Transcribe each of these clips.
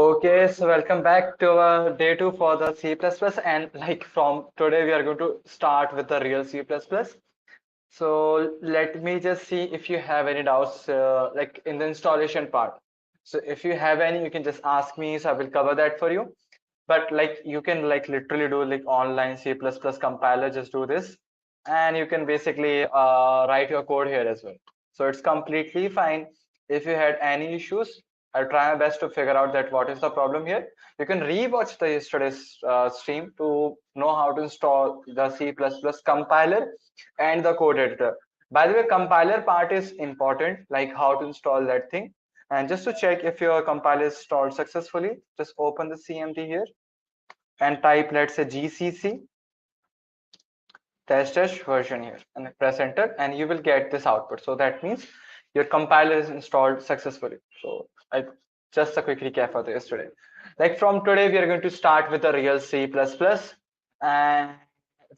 Okay, so welcome back to our day 2 for the C++, and like from today we are going to start with the real C++. So let me just see if you have any doubts like in the installation part. So if you have any, you can just ask me, so I will cover that for you. But like you can like literally do like online C++ compiler, just do this, and you can basically write your code here as well. So it's completely fine. If you had any issues, I'll try my best to figure out that what is the problem here. You can rewatch the yesterday's stream to know how to install the C++ compiler and the code editor. By the way, compiler part is important, like how to install that thing. And just to check if your compiler is installed successfully, just open the CMD here and type, let's say, GCC test version here and press enter, and you will get this output. So that means your compiler is installed successfully. So I just a quick recap for the yesterday. Like from today, we are going to start with the real C++, and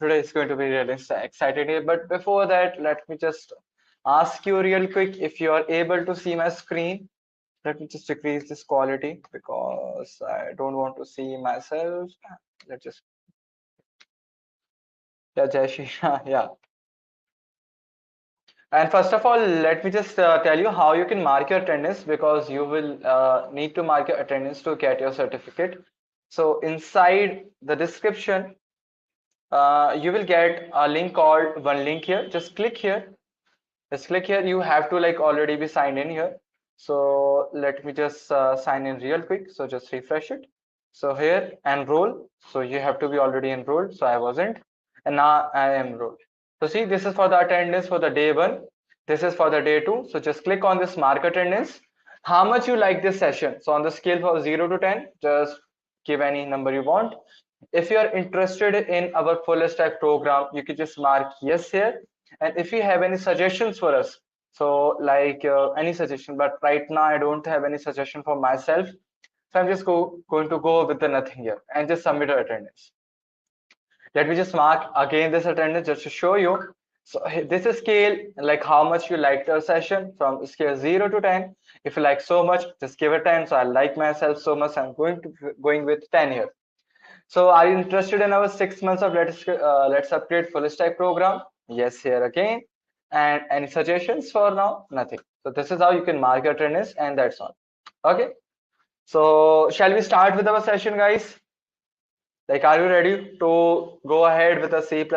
today is going to be really exciting day. But before that, let me just ask you real quick if you are able to see my screen. Let me just decrease this quality because I don't want to see myself. Let's just, yeah, Jaishi, yeah. And first of all, let me just tell you how you can mark your attendance, because you will need to mark your attendance to get your certificate. So inside the description, you will get a link called one link here. Just click here. Just click here. You have to like already be signed in here. So let me just sign in real quick. So just refresh it. So here, enroll. So you have to be already enrolled. So I wasn't, and now I am enrolled. So see, this is for the attendance for the day 1. This is for the day 2. So just click on this mark attendance. How much you like this session? So on the scale from 0 to 10, just give any number you want. If you are interested in our full stack program, you can just mark yes here. And if you have any suggestions for us, so like any suggestion, but right now I don't have any suggestion for myself, so I'm just going to go with the nothing here and just submit our attendance. Let me just mark again this attendance just to show you. So this is scale, like how much you liked our session from scale 0 to 10. If you like so much, just give it 10. So I like myself so much, I'm going with 10 here. So are you interested in our 6 months of Let's Upgrade full stack program? Yes, here again. And any suggestions for now? Nothing. So this is how you can mark your attendance, and that's all. Okay. So shall we start with our session, guys? Like, are you ready to go ahead with the C++?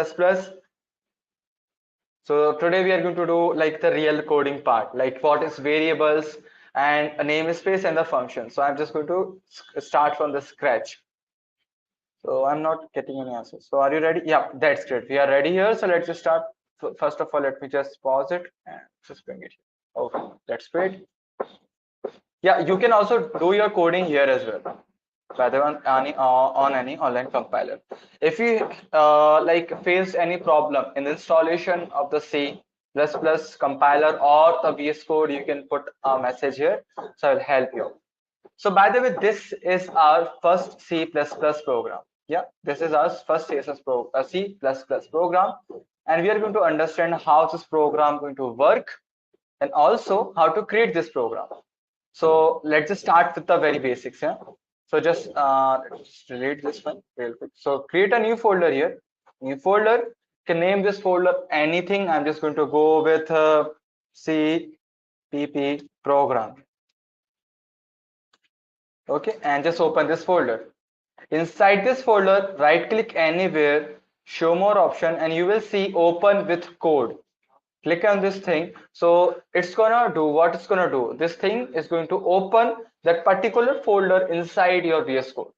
So today we are going to do like the real coding part, like what is variables and a namespace and the function. So I'm just going to start from the scratch. So I'm not getting any answers. So are you ready? Yeah, that's great. We are ready here. So let's just start. So first of all, let me just pause it and just bring it here. Okay, that's great. Yeah, you can also do your coding here as well, whether on any online compiler. If you like faced any problem in the installation of the C++ compiler or the VS Code, you can put a message here. So I'll help you. So by the way, this is our first C++ program. Yeah, this is our first C++ program, and we are going to understand how this program going to work and also how to create this program. So let's just start with the very basics. Yeah. So just delete this one real quick. So create a new folder here. New folder. You can name this folder anything. I'm just going to go with CPP program. Okay, and just open this folder. Inside this folder, right click anywhere, show more option, and you will see open with code. Click on this thing. So it's gonna do what it's gonna do. This thing is going to open that particular folder inside your VS Code.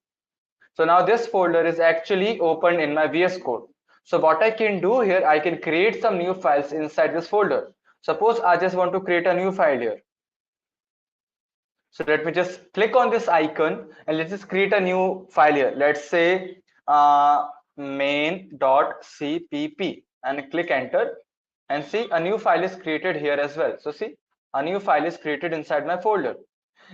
So now this folder is actually opened in my VS Code. So what I can do here, I can create some new files inside this folder. Suppose I just want to create a new file here. So let me just click on this icon and let's just create a new file here. Let's say main.cpp and click enter, and see a new file is created here as well. So see, a new file is created inside my folder.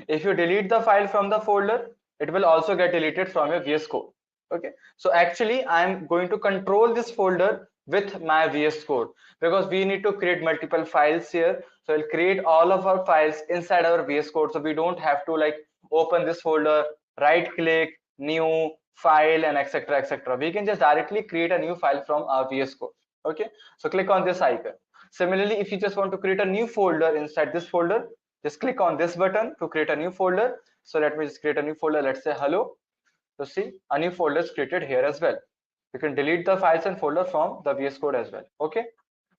If you delete the file from the folder, it will also get deleted from your VS Code. Okay, so actually I'm going to control this folder with my VS Code, because we need to create multiple files here. So we'll create all of our files inside our VS Code, so we don't have to like open this folder, right click, new file, and etc etc. We can just directly create a new file from our VS Code. Okay, so click on this icon. Similarly, if you just want to create a new folder inside this folder, just click on this button to create a new folder. So let me just create a new folder. Let's say hello. So see, a new folder is created here as well. You can delete the files and folder from the VS Code as well. Okay,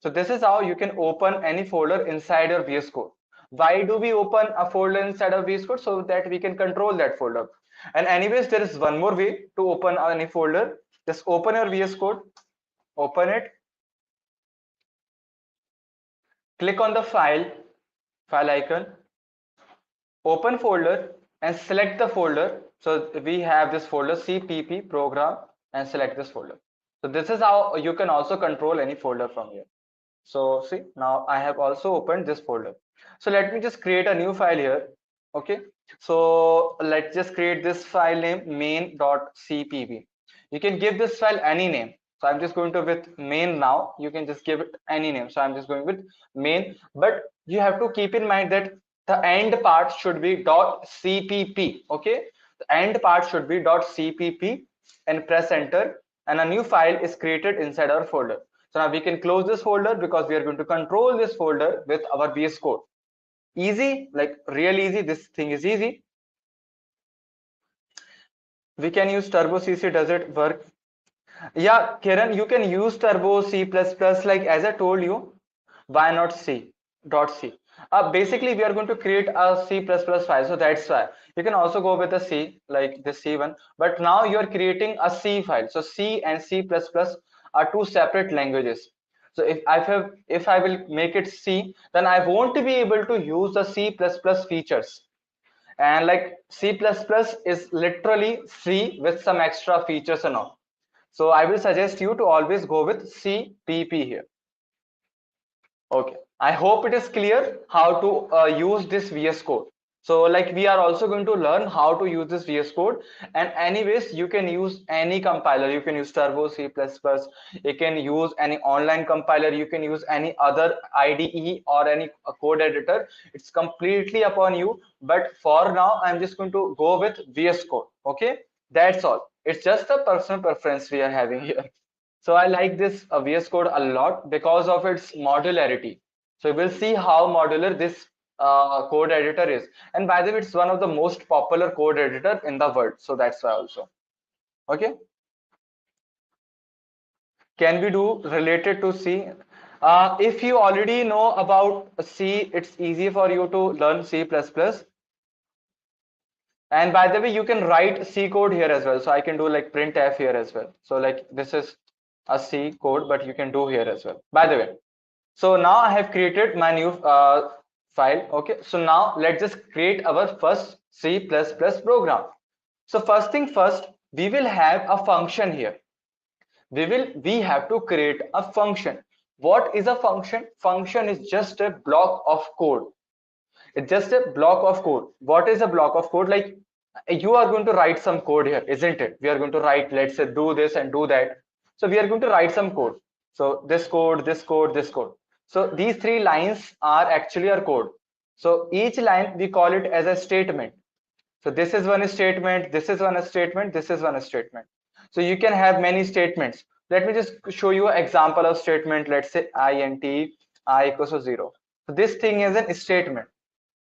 so this is how you can open any folder inside your VS Code. Why do we open a folder inside of VS Code? So that we can control that folder. And anyways, there is one more way to open any folder. Just open your VS Code, open it, click on the file icon, open folder, and select the folder. So we have this folder cpp program, and select this folder. So this is how you can also control any folder from here. So see, now I have also opened this folder. So let me just create a new file here. Okay, so let's just create this file name main.cpp. You can give this file any name. So I'm just going to with main now. You can just give it any name. So I'm just going with main, but you have to keep in mind that the end part should be .cpp. Okay, the end part should be .cpp, and press enter, and a new file is created inside our folder. So now we can close this folder because we are going to control this folder with our VS Code. Easy, like real easy. This thing is easy. We can use Turbo CC. Does it work? Yeah, Kiran, you can use Turbo C++. Like as I told you, why not C? .c. Basically, we are going to create a C++ file, so that's why you can also go with a C, like the C one. But now you are creating a C file. So C and C++ are two separate languages. So if I will make it C, then I won't be able to use the C++ features. And like C++ is literally C with some extra features and all. So I will suggest you to always go with CPP here. Okay, I hope it is clear how to use this VS Code. So like we are also going to learn how to use this VS Code, and anyways you can use any compiler. You can use Turbo C++, you can use any online compiler, you can use any other IDE or any code editor. It's completely upon you, but for now I'm just going to go with VS Code. Okay, that's all. It's just a personal preference we are having here. So I like this VS Code a lot because of its modularity. So we'll see how modular this code editor is. And by the way, it's one of the most popular code editor in the world. So that's why also. Okay. Can we do related to C? If you already know about C, it's easy for you to learn C++. And by the way, you can write C code here as well. So I can do like printf here as well. So like this is a C code, but you can do here as well. By the way, so now I have created my new file. Okay, so now let's just create our first C++ program. So first thing first, we will have a function here. We have to create a function. What is a function? Function is just a block of code. It's just a block of code. What is a block of code? Like you are going to write some code here, isn't it? We are going to write, let's say, do this and do that. So we are going to write some code. So this code, this code, this code. So these three lines are actually our code. So each line we call it as a statement. So this is one statement, this is one statement, this is one statement. So you can have many statements. Let me just show you an example of statement. Let's say int I equals to 0. So this thing is a statement.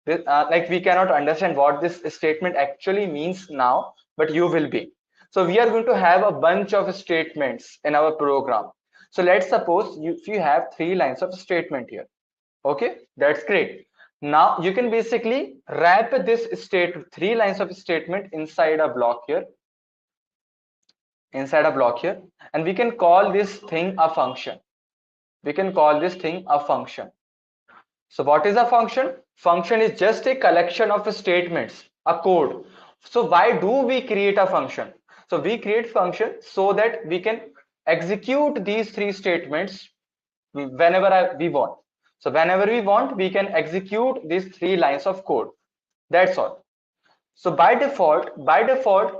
Like we cannot understand what this statement actually means now, but you will be. So we are going to have a bunch of statements in our program. So let's suppose if you have 3 lines of statement here. Okay, that's great. Now you can basically wrap this 3 lines of statement inside a block here. And we can call this thing a function. So what is a function? Function is just a collection of statements, a code. So why do we create a function? So we create function so that we can execute these 3 statements whenever we want. So whenever we want, we can execute these 3 lines of code. That's all. So by default,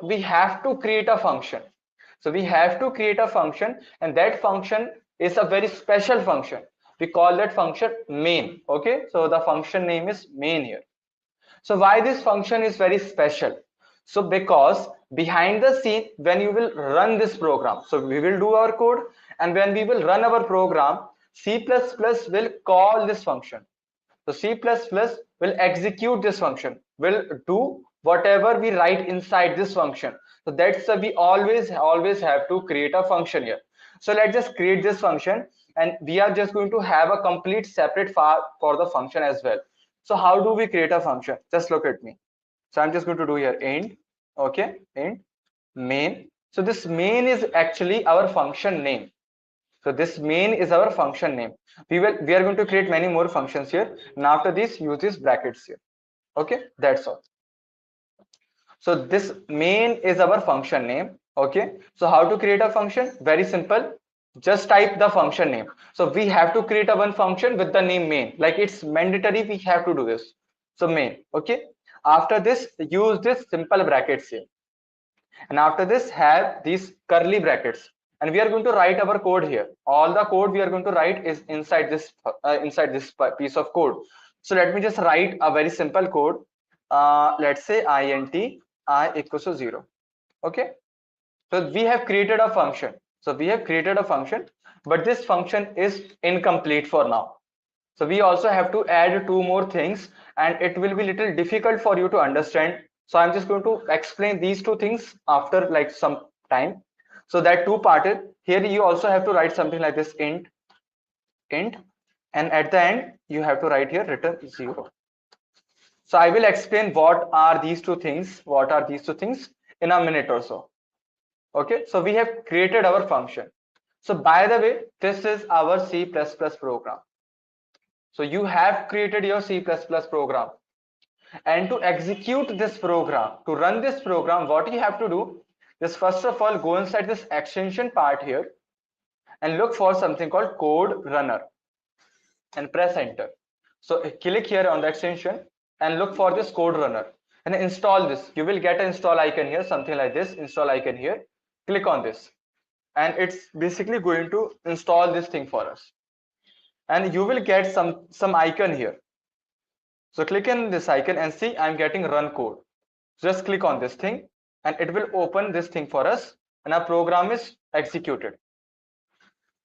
we have to create a function. So we have to create a function, and that function is a very special function. We call that function main. Okay, so the function name is main here. So why this function is very special? So because behind the scene, when you will run this program, so we will do our code, and when we will run our program, C++ will call this function. So C++ will execute this function, will do whatever we write inside this function. So that's we always have to create a function here. So let's just create this function, and we are just going to have a complete separate file for the function as well. So how do we create a function? Just look at me. So I'm just going to do here int, okay, int main. So this main is actually our function name. So this main is our function name. We are going to create many more functions here, and after this use these brackets here. Okay, that's all. So this main is our function name. Okay, so how to create a function? Very simple. Just type the function name. So we have to create a one function with the name main. Like it's mandatory, we have to do this. So main. Okay. After this, use this simple brackets here, and after this have these curly brackets, and we are going to write our code here. All the code we are going to write is inside this piece of code. So let me just write a very simple code. Let's say int I equals to 0. Okay, so we have created a function. But this function is incomplete for now. So we also have to add two more things, and it will be little difficult for you to understand. So I'm just going to explain these two things after like some time. So that two parted here, you also have to write something like this int, and at the end you have to write here return 0. So I will explain what are these two things, in a minute or so. Okay, so we have created our function. So by the way, this is our C++ program. So you have created your C++ program, and to execute this program, to run this program, what you have to do is first of all go inside this extension part here and look for something called code runner and press enter. So click here on the extension and look for this code runner and install this. You will get an install icon here, something like this, install icon here. Click on this, and it's basically going to install this thing for us, and you will get some icon here. So click in this icon and see I'm getting run code. Just click on this thing and it will open this thing for us, and our program is executed.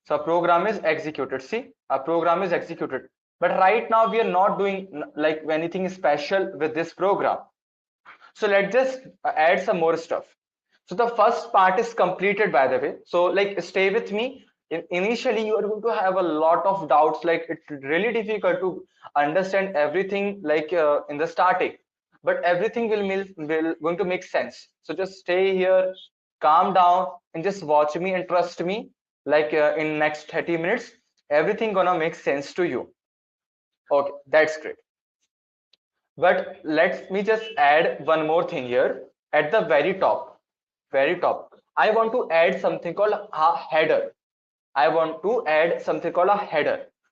So our program is executed. See, our program is executed. But right now we are not doing like anything special with this program. So let's just add some more stuff. So the first part is completed, by the way. So like stay with me. Initially you are going to have a lot of doubts, like it's really difficult to understand everything like in the starting, but everything will going to make sense. So just stay here, calm down, and just watch me and trust me. Like in next 30 minutes everything gonna make sense to you. Okay, that's great. But let me just add one more thing here at the very top. I want to add something called a header.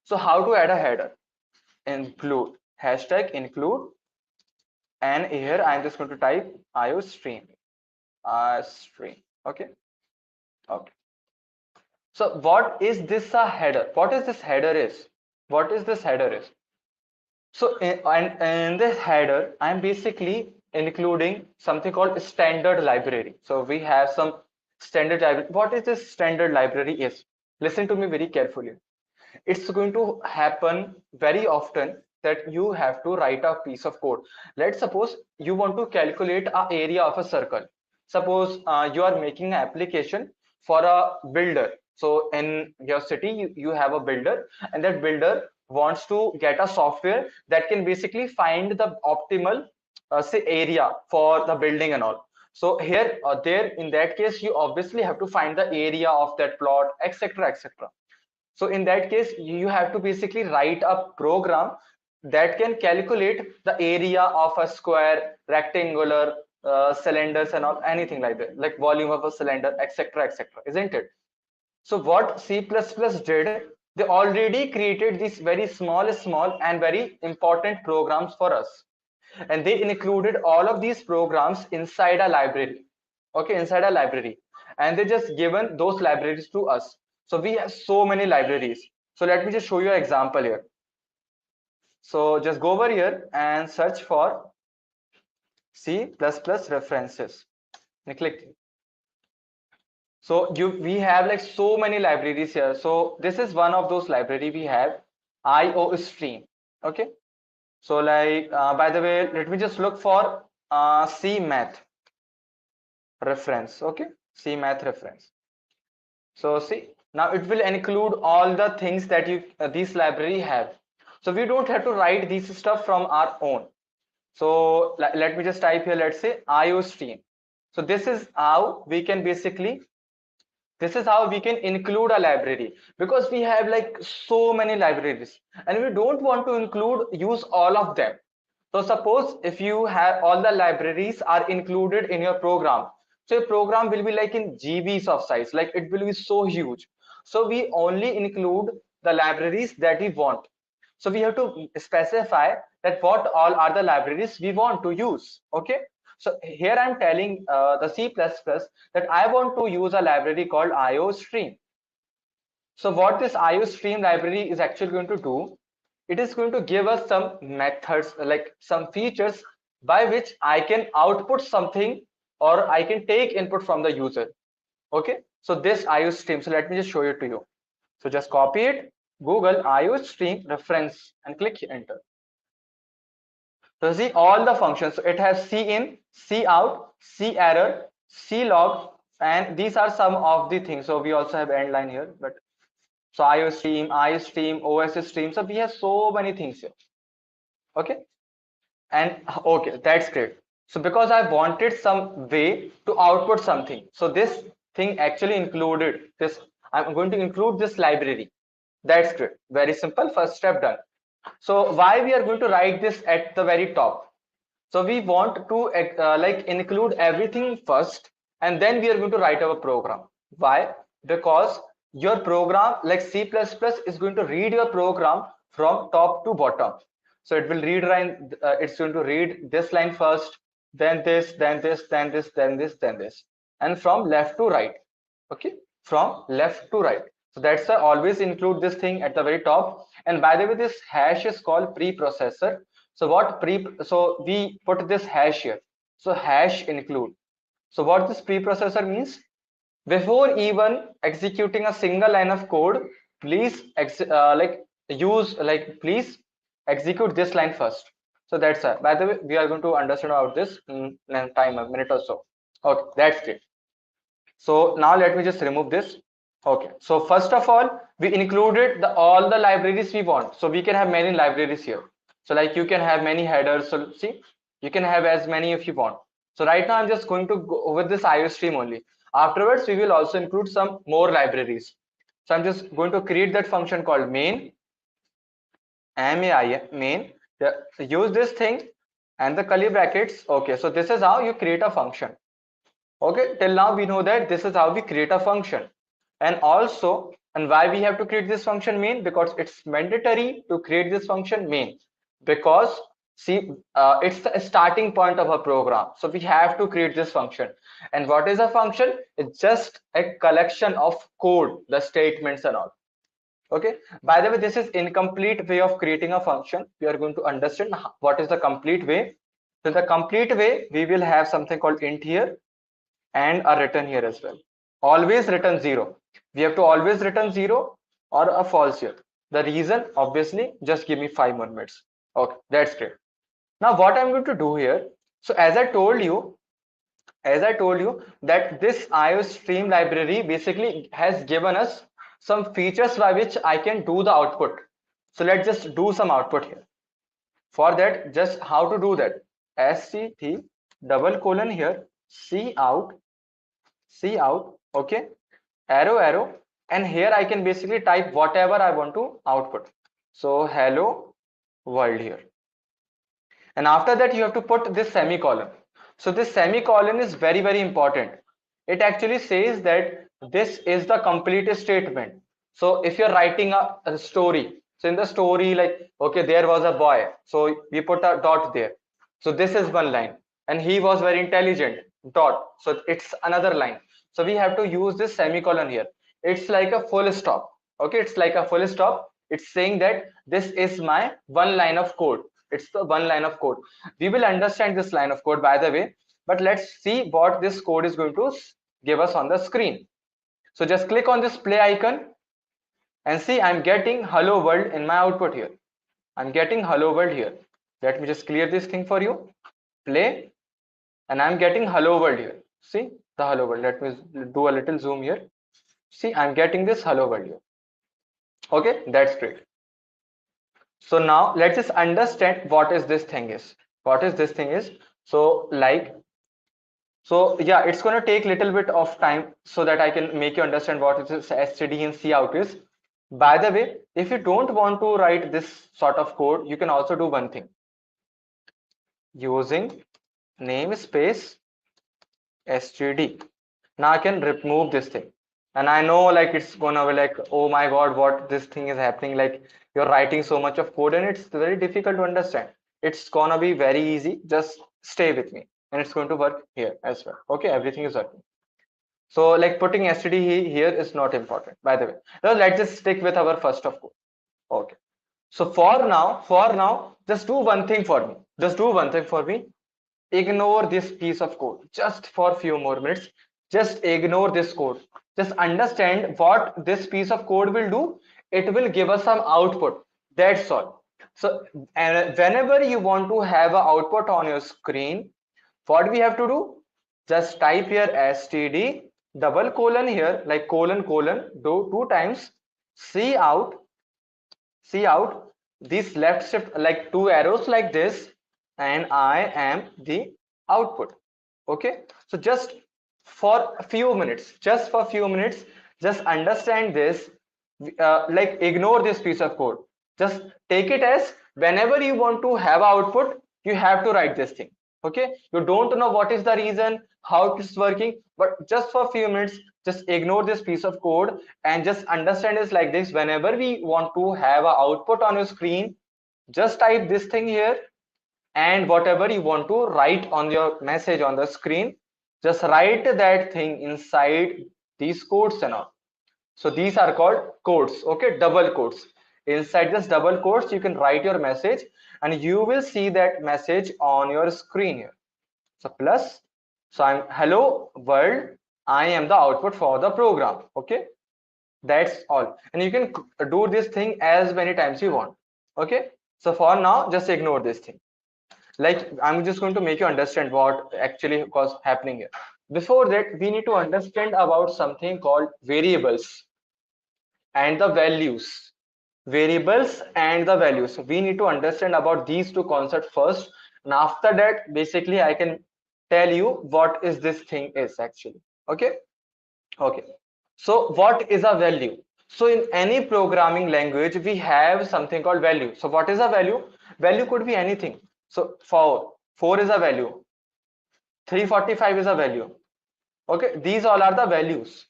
So how to add a header? Include, hashtag include, and here I'm just going to type Iostream. Okay. Okay. So what is this a header? What is this header is? So in this header, I'm basically including something called standard library. So we have some standard library. What is this standard library is? Listen to me very carefully. It's going to happen very often that you have to write a piece of code. Let's suppose you want to calculate a area of a circle. Suppose you are making an application for a builder. So in your city you have a builder, and that builder wants to get a software that can basically find the optimal say area for the building and all. So here there in that case you obviously have to find the area of that plot, etc, etc. So in that case you have to basically write a program that can calculate the area of a square, rectangular, cylinders and all, anything like that, like volume of a cylinder, etc, etc, isn't it? So what C++ did, they already created these very small and very important programs for us, and they included all of these programs inside a library. Okay, inside a library, and they just given those libraries to us. So we have so many libraries. So let me just show you an example here. So just go over here and search for C++ references and click. So we have like so many libraries here. So this is one of those library we have, Iostream. Okay. So like by the way, let me just look for C math reference. Okay, C math reference. So see, now it will include all the things that you this library have. So we don't have to write these stuff from our own. So let me just type here, let's say Iostream. So this is how we can include a library, because we have like so many libraries and we don't want to use all of them. So suppose if you have all the libraries are included in your program, so your program will be like in GBs of size, like it will be so huge. So we only include the libraries that we want. So we have to specify that what all are the libraries we want to use. Okay. So here I'm telling the C++ that I want to use a library called Iostream. So what this Iostream library is actually going to do, it is going to give us some methods, like some features by which I can output something or I can take input from the user. Okay. So this Iostream, so let me just show it to you. So just copy it, Google Iostream reference and click enter. So see all the functions. So it has cin, cout, cerror, clog, and these are some of the things. So we also have end line here, but so Iostream, OSStream. So we have so many things here. Okay, and okay, that's great. So because I wanted some way to output something, so this thing actually included this. I'm going to include this library. That's great. Very simple. First step done. So why we are going to write this at the very top? So we want to like include everything first, and then we are going to write our program. Why? Because your program like C++ is going to read your program from top to bottom. So it will read line, it's going to read this line first, then this, then this, then this, then this, then this, and from left to right. Okay, from left to right. So that's why always include this thing at the very top. And by the way, this hash is called preprocessor. So so we put this hash here. So hash include. So what this preprocessor means? Before even executing a single line of code, please please execute this line first. So that's it. By the way, we are going to understand about this in time, a minute or so. Okay, that's it. So now let me just remove this. Okay, so first of all, we included all the libraries we want. So we can have many libraries here. So like you can have many headers. So see, you can have as many if you want. So right now I'm just going to go with this Iostream only. Afterwards, we will also include some more libraries. So I'm just going to create that function called main, main. Use this thing and the curly brackets. Okay, so this is how you create a function. Okay, till now we know that this is how we create a function. And also, and why we have to create this function main? Because it's mandatory to create this function main, because see, it's the starting point of a program. So we have to create this function. And what is a function? It's just a collection of code, the statements and all. Okay, by the way, this is incomplete way of creating a function. We are going to understand what is the complete way. So the complete way, we will have something called int here and a return here as well. Always return 0. We have to always return 0 or a false here. The reason, obviously, just give me 5 more minutes. Okay, that's great. Now what I'm going to do here, so as I told you that this Iostream library basically has given us some features by which I can do the output. So let's just do some output here. For that, just how to do that? sct double colon here, cout, okay, arrow, and here I can basically type whatever I want to output. So hello world here. And after that, you have to put this semicolon. So this semicolon is very, very important. It actually says that this is the complete statement. So if you're writing a story, so in the story, like, okay, there was a boy, so we put a dot there. So this is one line, and he was very intelligent, dot. So it's another line. So we have to use this semicolon here. It's like a full stop. Okay, it's like a full stop. It's saying that this is my one line of code. It's the one line of code. We will understand this line of code, by the way, but let's see what this code is going to give us on the screen. So just click on this play icon and see, I'm getting hello world in my output here. I'm getting hello world here. Let me just clear this thing for you. Play, and I'm getting hello world here. See the hello world. Let me do a little zoom here. See, I'm getting this hello world here. Okay, that's great. So now let's just understand what is this thing is. What is this thing is? So yeah, it's going to take little bit of time so that I can make you understand what is std and cout is. By the way, if you don't want to write this sort of code, you can also do one thing. Using namespace std. Now I can remove this thing. And I know like it's gonna be like, oh my god, what this thing is happening, like you're writing so much of code and it's very difficult to understand. It's gonna be very easy, just stay with me and it's going to work here as well. Okay, everything is working. So like putting std here is not important, by the way. Now let's just stick with our first of code. Okay, so for now just do one thing for me, ignore this piece of code just for a few more minutes. Just ignore this code. Just understand what this piece of code will do. It will give us some output. That's all. So and whenever you want to have an output on your screen, what we have to do? Just type here std double colon here, like colon do two times cout this left shift like two arrows like this, and I am the output. Okay, so just for a few minutes, just understand this. Like ignore this piece of code. Just take it as whenever you want to have output, you have to write this thing. Okay, you don't know what is the reason, how it is working, but just for a few minutes, just ignore this piece of code and just understand is like this. Whenever we want to have an output on your screen, just type this thing here, and whatever you want to write on your message on the screen, just write that thing inside these quotes and all. So these are called quotes. Okay, double quotes. Inside this double quotes, you can write your message and you will see that message on your screen here. So plus, so I'm hello world, I am the output for the program. Okay, that's all. And you can do this thing as many times you want. Okay, so for now just ignore this thing. Like I'm just going to make you understand what actually was happening here. Before that, we need to understand about something called variables and the values. Variables and the values, we need to understand about these two concepts first, and after that basically I can tell you what is this thing is actually. Okay, so what is a value? So in any programming language we have something called value. So what is a value? Value could be anything. So 4 is a value, 345 is a value. Okay, these all are the values.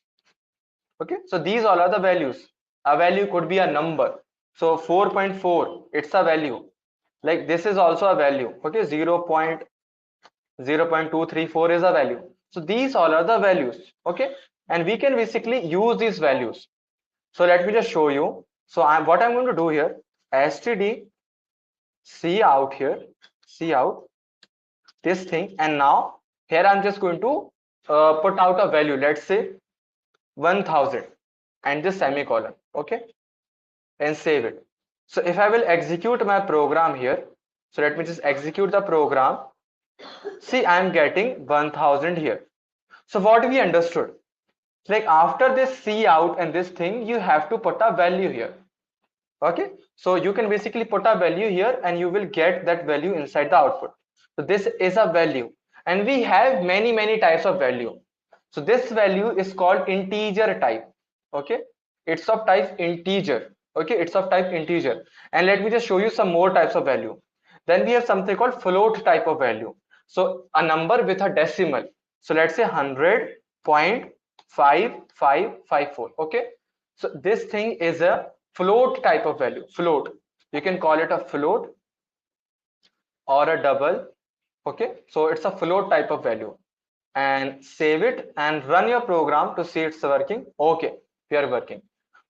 Okay, so these all are the values. A value could be a number. So 4.4, it's a value. Like this is also a value. Okay, 0.234 is a value. So these all are the values. Okay, and we can basically use these values. So let me just show you. So what I'm going to do here, std cout here, cout this thing, and now here I'm just going to put out a value. Let's say 1000 and this semicolon. Okay, and save it. So if I will execute my program here, so let me just execute the program. See, I am getting 1000 here. So what we understood, like after this cout and this thing, you have to put a value here. Okay, so you can basically put a value here and you will get that value inside the output. So this is a value, and we have many types of value. So this value is called integer type. Okay, it's of type integer. Okay, it's of type integer. And let me just show you some more types of value. Then we have something called float type of value. So a number with a decimal. So let's say 100.5554. Okay, so this thing is a float type of value. Float, you can call it a float or a double. Okay, so it's a float type of value, and save it and run your program to see it's working. Okay, we are working.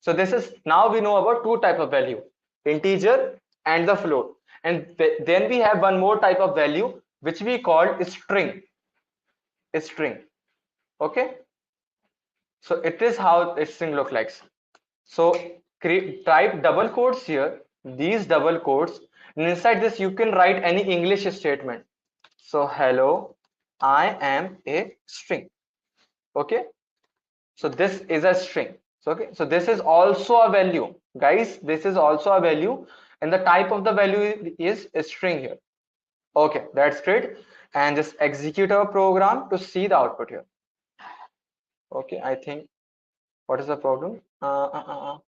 So this is, now we know about two type of value, integer and the float. And then we have one more type of value which we call string. Okay, so it is how a string look like. So type double quotes here, these double quotes, and inside this you can write any English statement. So hello, I am a string. Okay, so this is a string. So okay, so this is also a value, guys. This is also a value, and the type of the value is a string here. Okay, that's great. And just execute our program to see the output here. Okay, I think what is the problem? I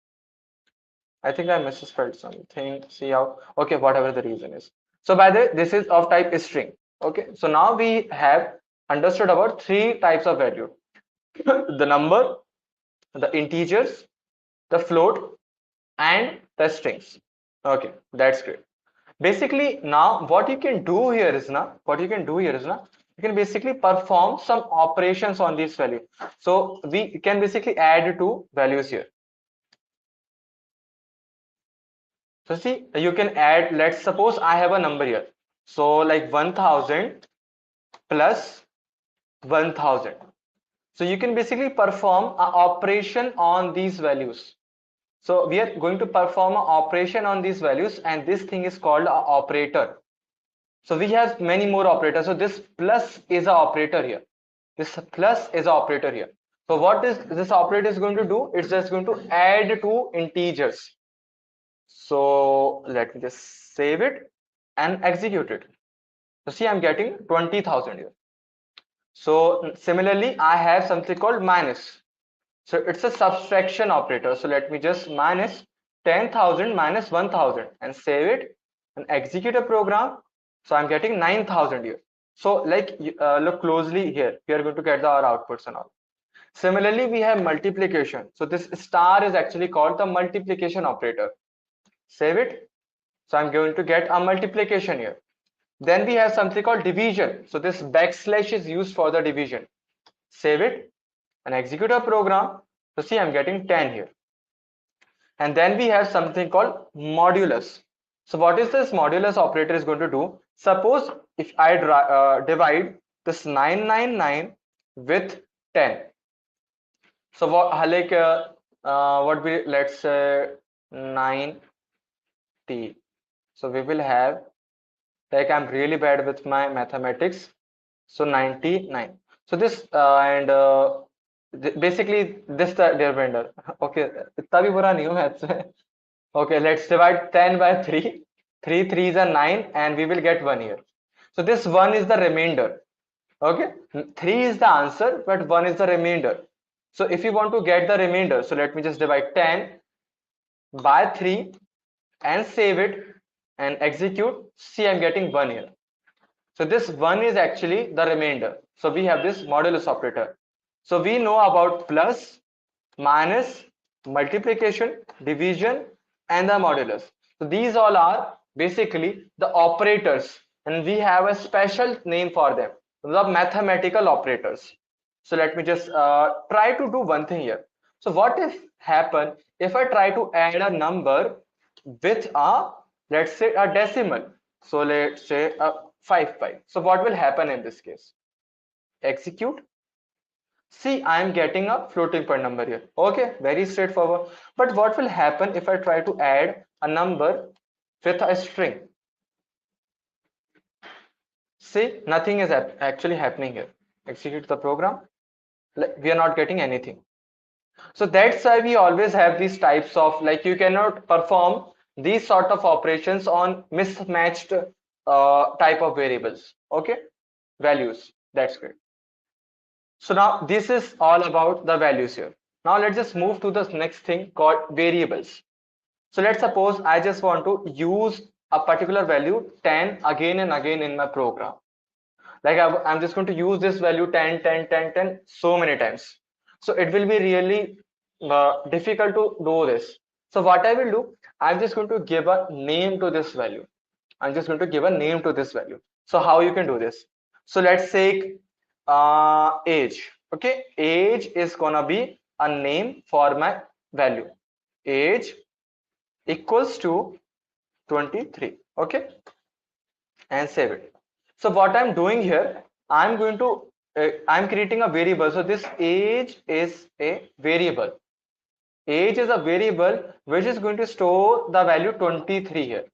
think I misspelled something. See how, okay, whatever the reason is. So by the way, this is of type string. Okay, so now we have understood about three types of value: the number, the integers, the float, and the strings. Okay, that's great. Basically, now what you can do here is you can basically perform some operations on this value. So we can basically add two values here. So see, you can add, let's suppose I have a number here. So like 1000 plus 1000. So you can basically perform an operation on these values. So we are going to perform an operation on these values, and this thing is called an operator. So we have many more operators. So this plus is an operator here. This plus is an operator here. So what is this operator is going to do? It's just going to add two integers. So let me just save it and execute it. So see, I'm getting 20,000 here. So similarly, I have something called minus. So it's a subtraction operator. So let me just minus 10,000 minus 1,000 and save it and execute a program. So I'm getting 9,000 here. So like look closely here. We are going to get our outputs and all. Similarly, we have multiplication. So this star is actually called the multiplication operator. Save it. So I'm going to get a multiplication here. Then we have something called division. So this backslash is used for the division. Save it and execute a program. So see, I'm getting 10 here. And then we have something called modulus. So what is this modulus operator is going to do? Suppose if I divide this 999 with 10. So what like what we, let's say 90. So we will have, like, I'm really bad with my mathematics. So 99. So this basically this the remainder. Okay, इतना भी बुरा नहीं हूँ maths में. Okay, let's divide 10 by 3. 3 3s are 9, and we will get 1 here. So this 1 is the remainder. Okay, 3 is the answer, but 1 is the remainder. So if you want to get the remainder, so let me just divide 10 by 3 and save it and execute. See, I'm getting 1 here. So this 1 is actually the remainder. So we have this modulus operator. So we know about plus, minus, multiplication, division, and the modulus. So these all are basically the operators, and we have a special name for them, the mathematical operators. So let me just try to do one thing here. So what if happen if I try to add a number with a, let's say, a decimal? So let's say a 5. So what will happen in this case? Execute. See, I am getting a floating point number here. Okay, very straightforward. But what will happen if I try to add a number with a string? See, nothing is actually happening here. Execute the program. We are not getting anything. So that's why we always have these types of, like, you cannot perform these sort of operations on mismatched type of variables. Okay, values. That's great. So now this is all about the values here. Now let's just move to the next thing called variables. So let's suppose I just want to use a particular value 10 again and again in my program. Like I'm just going to use this value 10 10 10 10 so many times. So it will be really difficult to do this. So what I will do, I'm just going to give a name to this value. I'm just going to give a name to this value. So how you can do this? So let's say age. Okay, age is gonna be a name for my value. Age equals to 23. Okay, and save it. So what I'm doing here, I'm going to I'm creating a variable. So this age is a variable. Age is a variable which is going to store the value 23 here.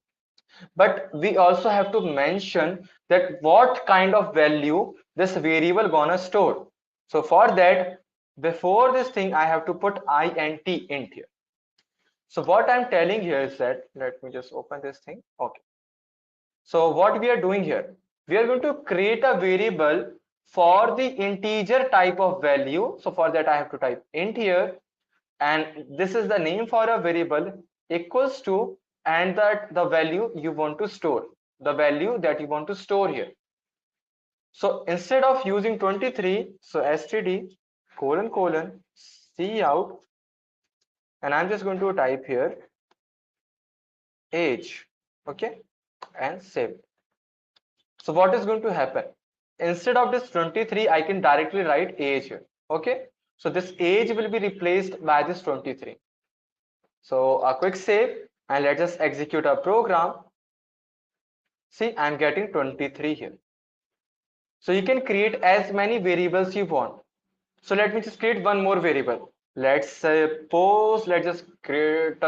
But we also have to mention that what kind of value this variable gonna store. So for that, before this thing, I have to put int here. So what I'm telling here is that, let me just open this thing. Okay. So what we are doing here, we are going to create a variable for the integer type of value. So for that, I have to type int here, and this is the name for a variable equals to, and that the value you want to store, the value that you want to store here. So instead of using 23, so std colon colon cout, and I'm just going to type here age. Okay, and save it. So what is going to happen? Instead of this 23, I can directly write age here. Okay, so this age will be replaced by this 23. So a quick save, and let's just execute our program. See, I'm getting 23 here. So you can create as many variables you want. So let me just create one more variable. Let's suppose, let's just create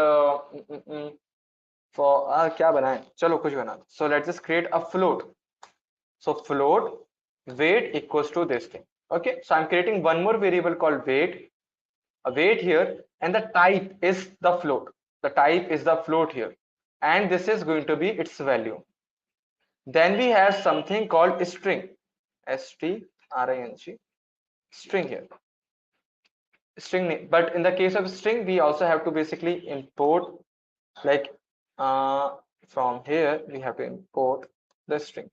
for क्या बनाएं? चलो कुछ बना. So let's just create a float. So float weight equals to this thing. Okay, so I'm creating one more variable called weight, a weight here, and the type is the float. The type is the float here, and this is going to be its value. Then we have something called string, string, string here, string name. But in the case of string, we also have to basically import, like from here we have to import the string.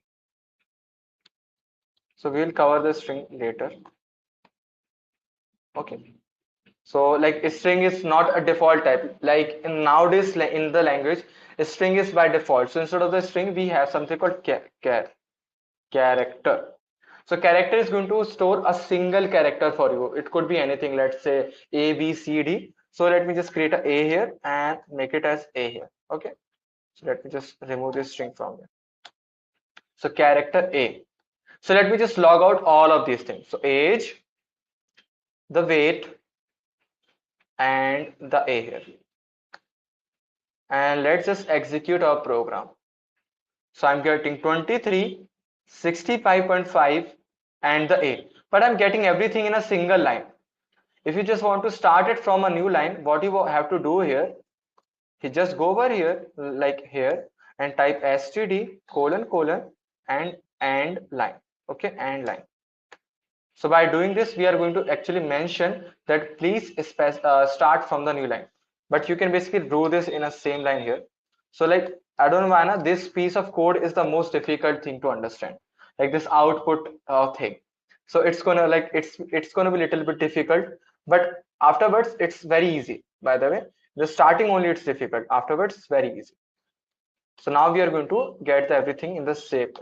So we will cover the string later. Okay. So like string is not a default type. Like in nowadays in the language, string is by default. So instead of the string, we have something called character. So character is going to store a single character for you. It could be anything. Let's say A, B, C, D. So let me just create a here and make it as A here. Okay. So let me just remove this string from here. So character A. So let me just log out all of these things. So age, the weight, and the A here. And let's just execute our program. So I'm getting 23, 65.5, and the A. But I'm getting everything in a single line. If you just want to start it from a new line, what you have to do here, you just go over here, like here, and type std colon colon and line. Okay, and line. So by doing this, we are going to actually mention that please start from the new line. But you can basically do this in a same line here. So like, I don't know why this piece of code is the most difficult thing to understand. Like this output thing. So it's gonna like it's gonna be a little bit difficult, but afterwards it's very easy. By the way, the starting only it's difficult. Afterwards it's very easy. So now we are going to get everything in the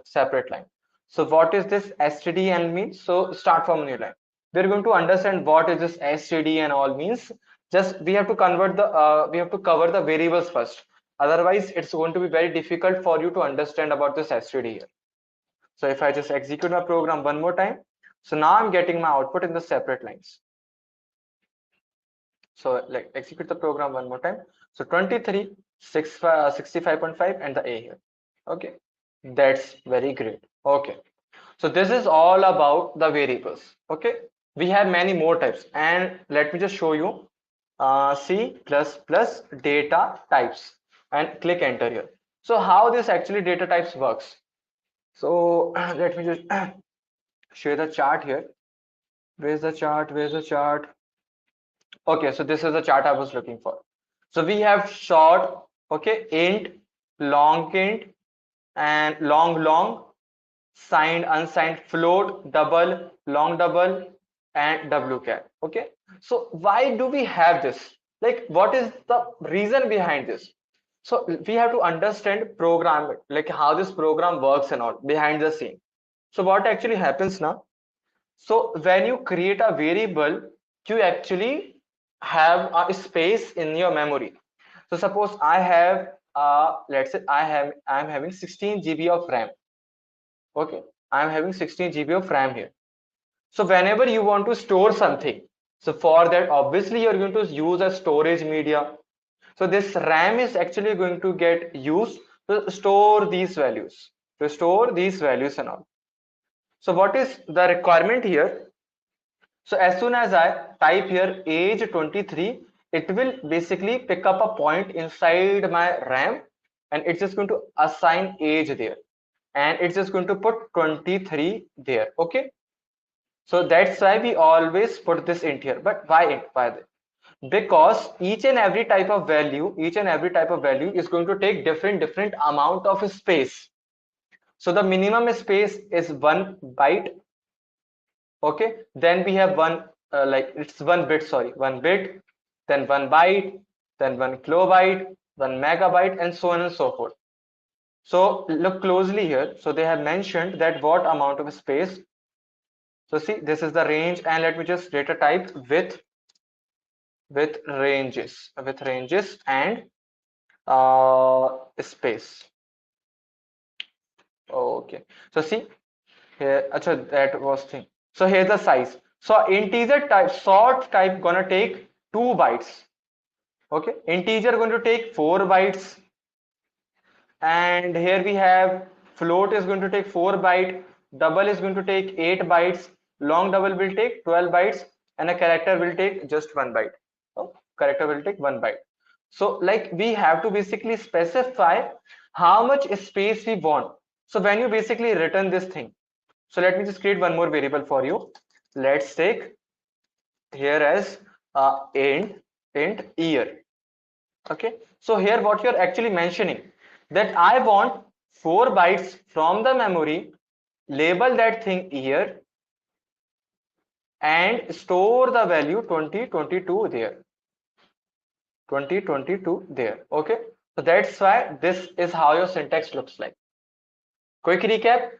separate line. So what is this stdn means? So start from a new line. We're going to understand what is this std and all means. Just we have to convert the we have to cover the variables first. Otherwise, it's going to be very difficult for you to understand about this std here. So if I just execute my program one more time, so now I'm getting my output in the separate lines. So like execute the program one more time. So 23, 65.5 and the A here. Okay, that's very great. Okay, so this is all about the variables. Okay, we have many more types, and let me just show you C++ data types, and click enter here. So how this actually data types works. So let me just share the chart here. Where's the chart? Where's the chart? Okay, so this is the chart I was looking for. So we have short, okay, int, long int, and long, signed, unsigned, float, double, long double, and wcat. Okay, so why do we have this? Like, what is the reason behind this? So we have to understand program, like how this program works and all behind the scene. So what actually happens now? So when you create a variable, you actually have a space in your memory. So suppose I have let's say I'm having 16 GB of RAM. Okay, I'm having 16 GB of RAM here. So whenever you want to store something, so for that obviously you're going to use a storage media. So this RAM is actually going to get used to store these values, and all. So what is the requirement here? So as soon as I type here age 23, it will basically pick up a point inside my RAM, and it's just going to assign age there, and it's just going to put 23 there. Okay, so that's why we always put this int here. But why int? Why that? Because each and every type of value is going to take different amount of space. So the minimum space is 1 byte. Okay, then we have one like it's 1 bit, sorry, 1 bit, then 1 byte, then 1 kilobyte, 1 megabyte, and so on and so forth. So look closely here. So they have mentioned that what amount of space. So see, this is the range, and let me just data type with ranges and space. Okay, so see here, acha, that was thing. So here's the size. So integer type, sort type gonna take 2 bytes. Okay, integer going to take 4 bytes, and here we have float is going to take 4 byte, double is going to take 8 bytes, long double will take 12 bytes, and a character will take just 1 byte. So character will take 1 byte. So like we have to basically specify how much space we want. So when you basically return this thing, so let me just create one more variable for you. Let's take here as int year. Okay, so here what you're actually mentioning, that I want 4 bytes from the memory, label that thing year, and store the value 2022 there. 2022 there. Okay, so that's why this is how your syntax looks like. Quick recap,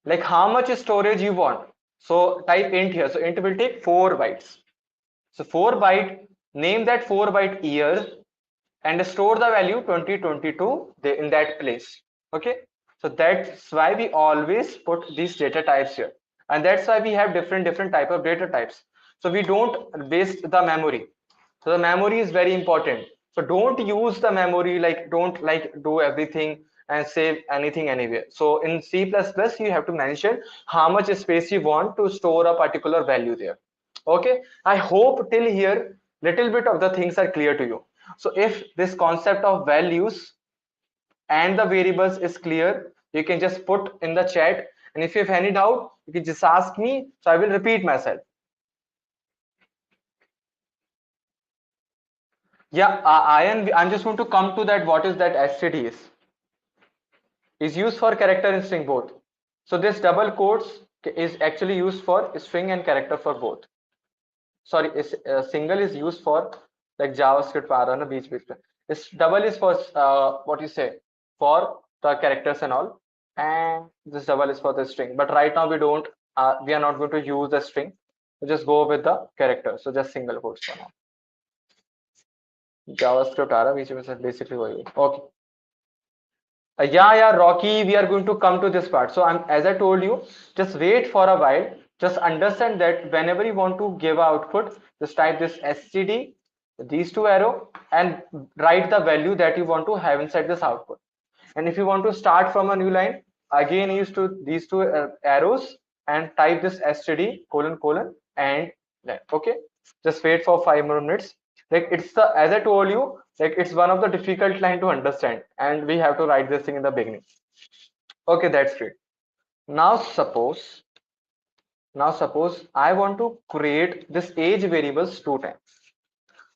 like how much storage you want. So type int here. So int will take 4 bytes. So 4 byte, name that 4 byte year, and store the value 2022 in that place. Okay, so that's why we always put these data types here, and that's why we have different type of data types. So we don't waste the memory. So the memory is very important. So don't use the memory, like don't like do everything and save anything anywhere. So in C++ you have to mention how much space you want to store a particular value there. Okay, I hope till here little bit of the things are clear to you. So if this concept of values and the variables is clear, you can just put in the chat, and if you have any doubt you can just ask me, so I will repeat myself. Yeah, I'm just going to come to that. What is that std is used for character and string both. So this double quotes is actually used for string and character for both. Sorry, single is used for like JavaScript para na beach beach. This double is for what you say, for the characters and all, and this double is for the string. But right now we are not going to use the string. We just go with the character. So just single quotes for now. JavaScript ara beach beach basically वही. Okay. Yeah, Rocky, we are going to come to this part. So as I told you, just wait for a while. Just understand that whenever you want to give output, just type this std, these two arrow, and write the value that you want to have inside this output. And if you want to start from a new line, again use these two arrows and type this std : and then okay. Just wait for 5 more minutes. Like it's the, as I told you, like it's one of the difficult line to understand, and we have to write this thing in the beginning. Okay, that's great. Now suppose I want to create this age variables 2 times.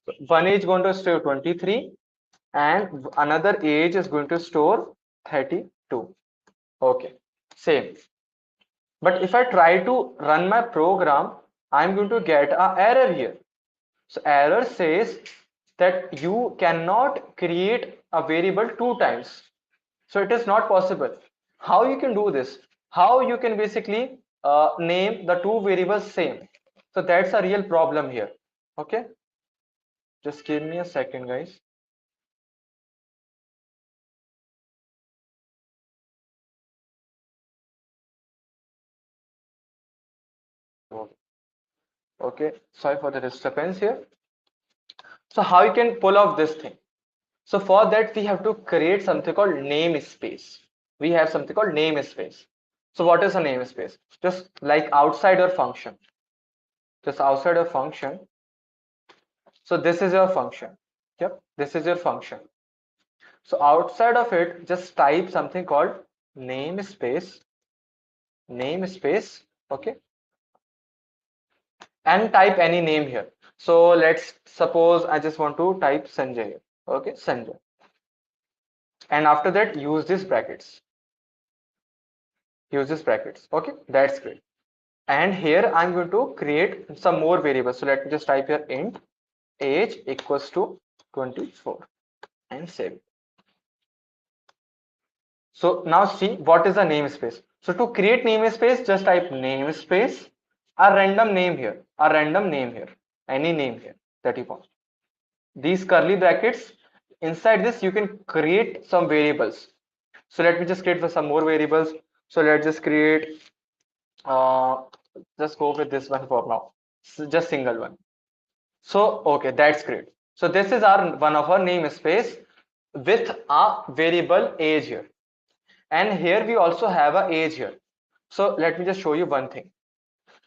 So one age going to store 23, and another age is going to store 32. Okay, same. But if I try to run my program, I'm going to get an error here. So error says that you cannot create a variable 2 times. So it is not possible. How you can do this? How you can basically name the two variables same? So that's a real problem here. Okay, just give me a second, guys. Okay, sorry for the disturbance here. So how you can pull off this thing? So for that we have to create something called namespace. We have something called namespace. So what is a namespace? Just like outside your function. Just outside your function. So this is your function. Yep, this is your function. So outside of it, just type something called namespace. Namespace. Okay, and type any name here. So let's suppose I just want to type Sanjay here. Okay, Sanjay. And after that, use these brackets. Use these brackets. Okay, that's great. And here I'm going to create some more variables. So let me just type here int age equals to 24 and save it. So now see what is a namespace. So to create namespace, just type namespace, a random name here, any name here that you want. These curly brackets, inside this you can create some variables. So let me just create for some more variables. So let's just create just go with this one for now. So just single one. So okay, that's great. So this is our one of our namespace with a variable age here. And here we also have a age here. So let me just show you one thing.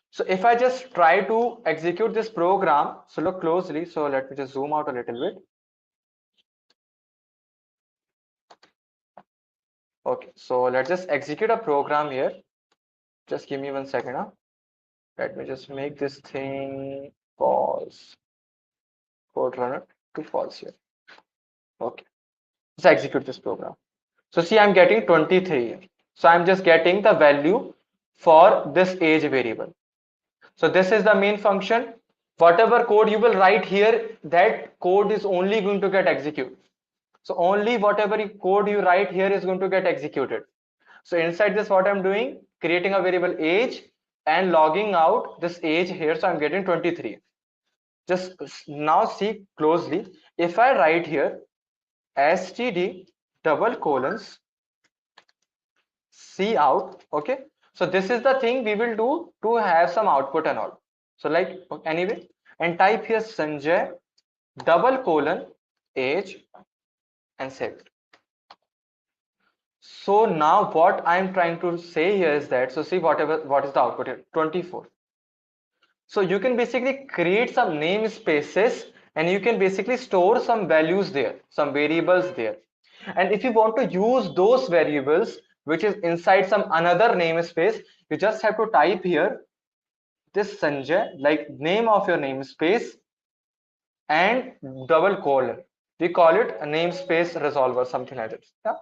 So if I just try to execute this program, so look closely. So let me just zoom out a little bit. Okay, so let's just execute a program here. Just give me 1 second. Huh? Let me just make this thing false. Code runner to false here. Okay, let's execute this program. So see, I'm getting 23 here. So I'm just getting the value for this age variable. So this is the main function. Whatever code you will write here, that code is only going to get executed. So only whatever code you write here is going to get executed. So inside this, what I'm doing, creating a variable age and logging out this age here. So I'm getting 23. Just now see closely. If I write here std double colons C out, okay, so this is the thing we will do to have some output and all. So like anyway, and type here Sanjay double colon age and save it. So now what I'm trying to say here is that, so see what is the output here, 24. So you can basically create some namespaces and you can basically store some values there, some variables there. And if you want to use those variables, which is inside some another namespace, you just have to type here this Sanjay, like name of your namespace and double colon. We call it a namespace resolver, something like this. Yeah?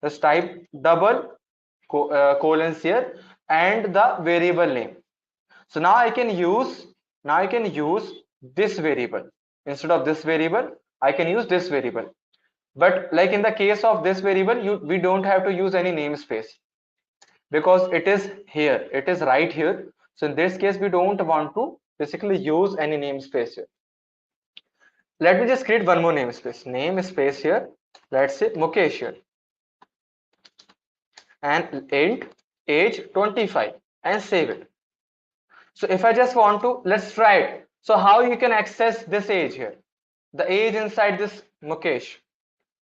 Just type double colons here and the variable name. So now I can use this variable. Instead of this variable, I can use this variable. But like in the case of this variable, we don't have to use any namespace because it is here, it is right here. So in this case, we don't want to basically use any namespace here. Let me just create one more namespace here. Let's say Mukesh here and int age 25 and save it. So if I just want to, let's try it. So how you can access this age here, the age inside this Mukesh.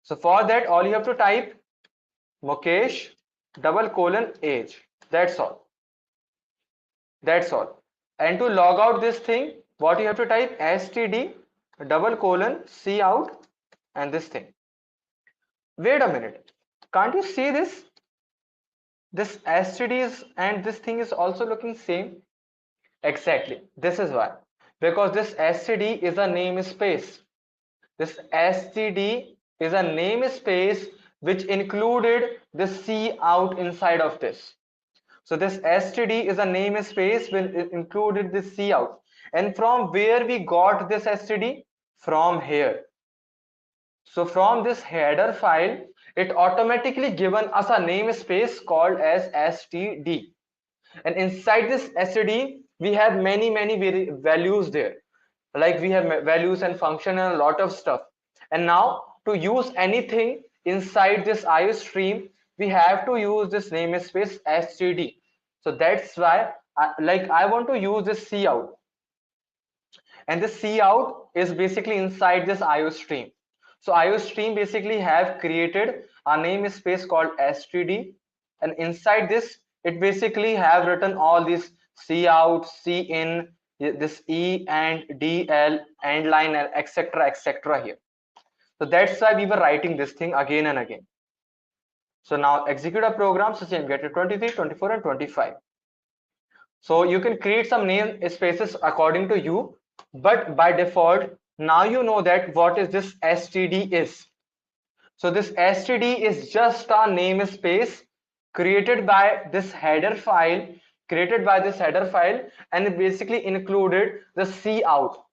So for that, all you have to type Mukesh double colon age. That's all. That's all. And to log out this thing, what you have to type std double colon C out and this thing. Wait a minute. Can't you see this? This std is and this thing is also looking same. Exactly. This is why. Because this std is a namespace. This std is a namespace which included the C out inside of this. So this std is a namespace which included the C out. And from where we got this std? From here. So from this header file, it automatically given us a namespace called as std. And inside this std, we have many values there. Like we have values and function and a lot of stuff. And now to use anything inside this Iostream, we have to use this namespace std. So that's why I want to use this C out, and this C out is basically inside this Iostream. So Iostream basically have created a namespace called std, and inside this it basically have written all these C out, C in, this E and DL, end line, and etc here. So that's why we were writing this thing again and again. So now execute a program, so same, get it 23, 24, and 25. So you can create some name spaces according to you, but by default, now you know that what is this std is. So this std is just a namespace created by this header file, and it basically included the C out.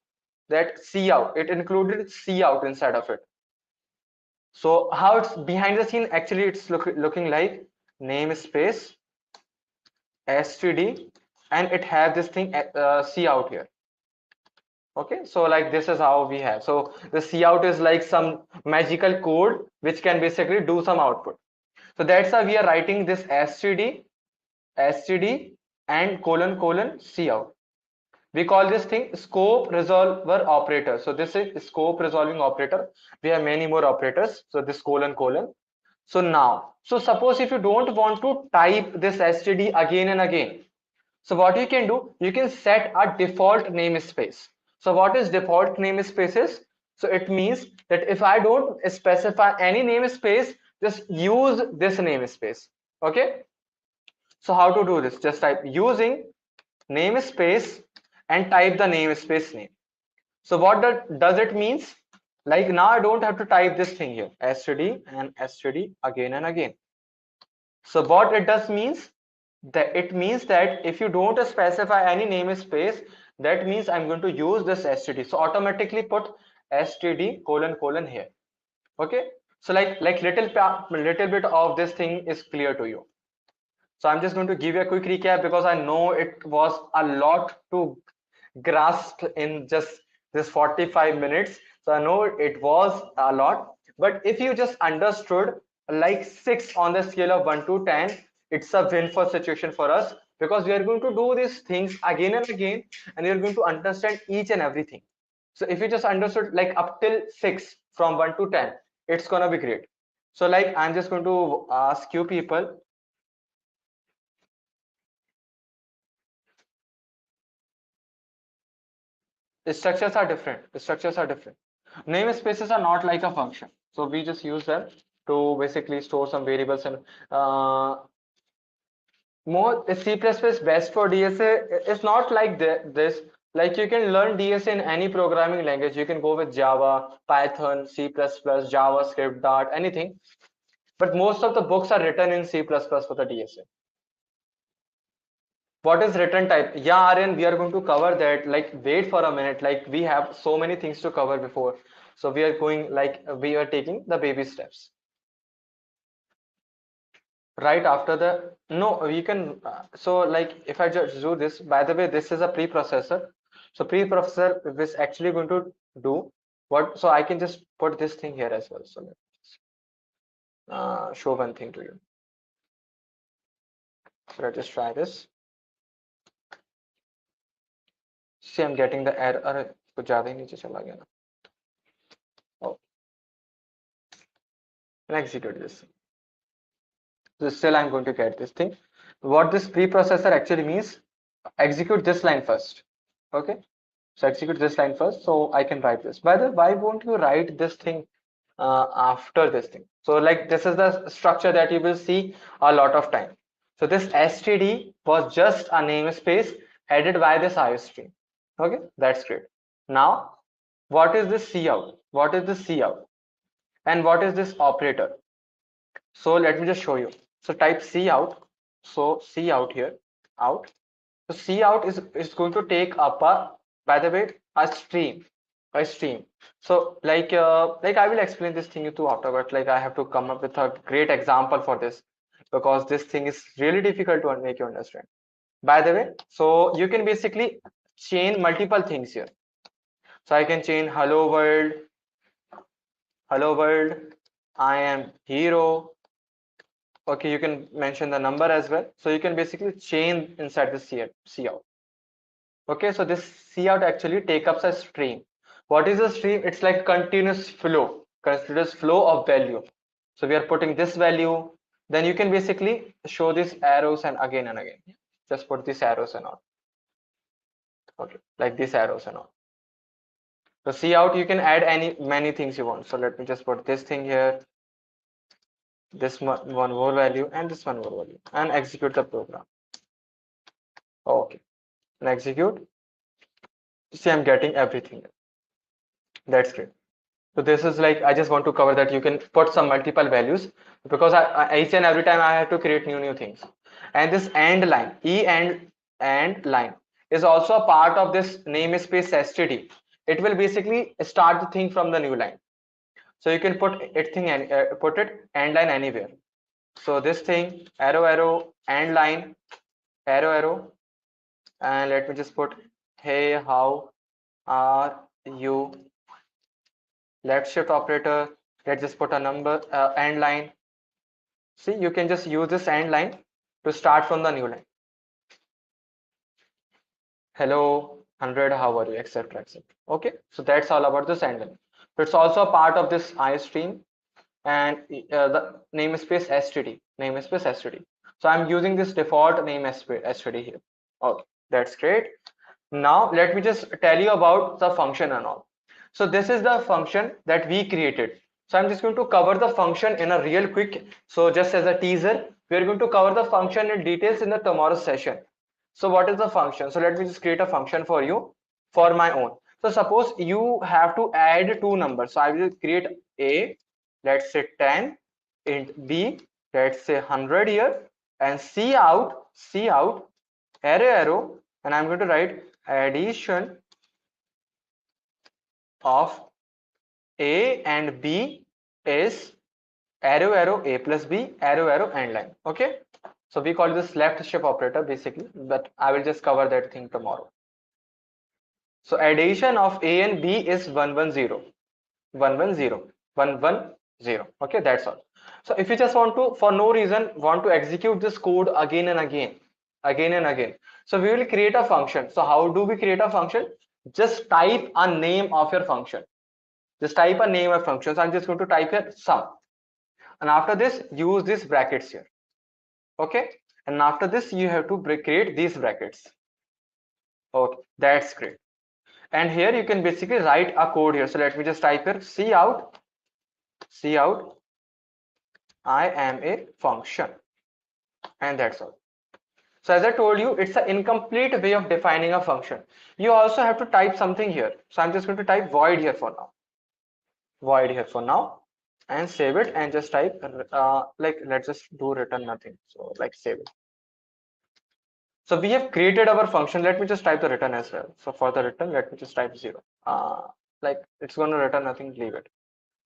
It included C out inside of it. So how it's behind the scene, actually it's looking like namespace std, and it has this thing C out here. Okay, so like this is how we have. So the C out is like some magical code which can basically do some output. So that's why we are writing this std and colon C out. We call this thing scope resolver operator. So this is scope resolving operator. We have many more operators. So this colon. So now, so suppose if you don't want to type this std again and again, so what you can do, you can set a default namespace. So what is default namespaces? So it means that if I don't specify any namespace, just use this namespace. Okay. So how to do this? Just type using namespace and type the namespace name. So what does it means? Like now I don't have to type this thing here, std and std again and again. So what it does means that it means that if you don't specify any namespace, that means I'm going to use this std. So automatically put std colon here. Okay. So like little bit of this thing is clear to you. So I'm just going to give you a quick recap because I know it was a lot to grasp in just this 45 minutes. So I know it was a lot, but if you just understood like 6 on the scale of 1 to 10, it's a win for situation for us, because we are going to do these things again and again, and you're going to understand each and everything. So if you just understood like up till 6 from 1 to 10, it's gonna be great. So like I'm just going to ask you people, the structures are different. Namespaces are not like a function, so we just use them to basically store some variables. And more C++ best for DSA. It's not like this. Like you can learn DSA in any programming language. You can go with Java, Python, C++, JavaScript, Dart, anything. But most of the books are written in C++ for the DSA. What is return type? Yeah, Aryan, we are going to cover that. Like wait for a minute, like we have so many things to cover before, so we are going like we are taking the baby steps right after the. No, we can so like if I just do this, by the way, this is a preprocessor. So preprocessor is actually going to do what? So I can just put this thing here as well. So let's show one thing to you. So let's just try this. See, I'm getting the error. अरे कुछ ज़्यादा ही नीचे चला गया ना. Oh, and execute this. So still I'm going to get this thing. What this preprocessor actually means, execute this line first. Okay. So execute this line first, so I can write this. By the way, why won't you write this thing after this thing? So like this is the structure that you will see a lot of time. So this std was just a namespace headed by this Iostream. Okay, that's great. Now, what is this cout? What is this cout? And what is this operator? So let me just show you. So type cout. So cout here, out. So cout is going to take up a, by the way, a stream. So like I will explain this thing to afterwards. Like I have to come up with a great example for this, because this thing is really difficult to make you understand. By the way, so you can basically chain multiple things here. So I can chain hello world, I am hero, Okay, you can mention the number as well. So you can basically chain inside the cout. Okay, so this cout actually take up a stream. What is a stream? It's like continuous flow of value. So we are putting this value, then you can basically show these arrows and again and again. Just put these arrows and all. Okay, like these arrows and all. So cout, you can add many things you want. So let me just put this thing here, this one more value and this one more value, and execute the program. Okay, and execute. See, I'm getting everything. That's great. So this is like, I just want to cover that you can put some multiple values, because each and every time I have to create new things. And this and line, and line is also a part of this namespace std. It will basically start the thing from the new line. So you can put it and line anywhere. So this thing, arrow, and line, arrow, and let me just put, hey, how are you? Let's shift operator. Let's just put a number, and line. See, you can just use this and line to start from the new line. Hello, 100, how are you, etc, etc. Okay, so that's all about this and line. So it's also a part of this Iostream and the namespace std. So I'm using this default namespace std here. Okay, that's great. Now let me just tell you about the function and all. So this is the function that we created. So I'm just going to cover the function in a real quick. So just as a teaser, we are going to cover the function in details in the tomorrow's session. So what is the function? So let me just create a function for you for my own. So suppose you have to add two numbers. So I will create a, let's say 10, int b, let's say 100 here, and cout, arrow, and I'm going to write addition of a and b is arrow a plus b, arrow and line. Okay, so we call this left shift operator basically, but I will just cover that thing tomorrow. So addition of a and b is 110, 110. Okay, that's all. So if you just want to, for no reason, want to execute this code again and again, so we will create a function. So how do we create a function? Just type a name of your function. Just type a name of function. So I'm just going to type here sum, and after this use these brackets here. Okay, and after this you have to create these brackets. Okay, that's great. And here you can basically write a code here. So let me just type here cout, I am a function, and that's all. So as I told you, it's an incomplete way of defining a function. You also have to type something here. So I'm just going to type void here for now, and save it, and just type like, let's just do return nothing. So like save it. So we have created our function. Let me just type the return as well. So for the return, let me just type 0. Like it's going to return nothing, leave it.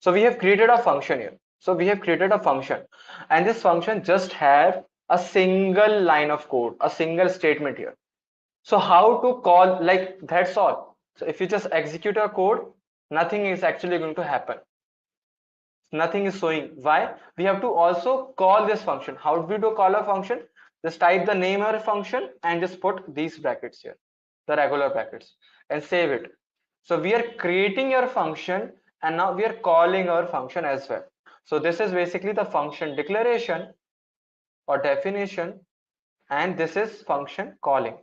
So we have created a function here. So we have created a function, and this function just have a single line of code, a single statement here. So how to call, like that's all. So if you just execute a code, nothing is actually going to happen. Nothing is showing. Why? We have to also call this function. How do we do call a function? Just type the name of a function and just put these brackets here, the regular brackets, and save it. So we are creating your function, and now we are calling our function as well. So this is basically the function declaration or definition, and this is function calling,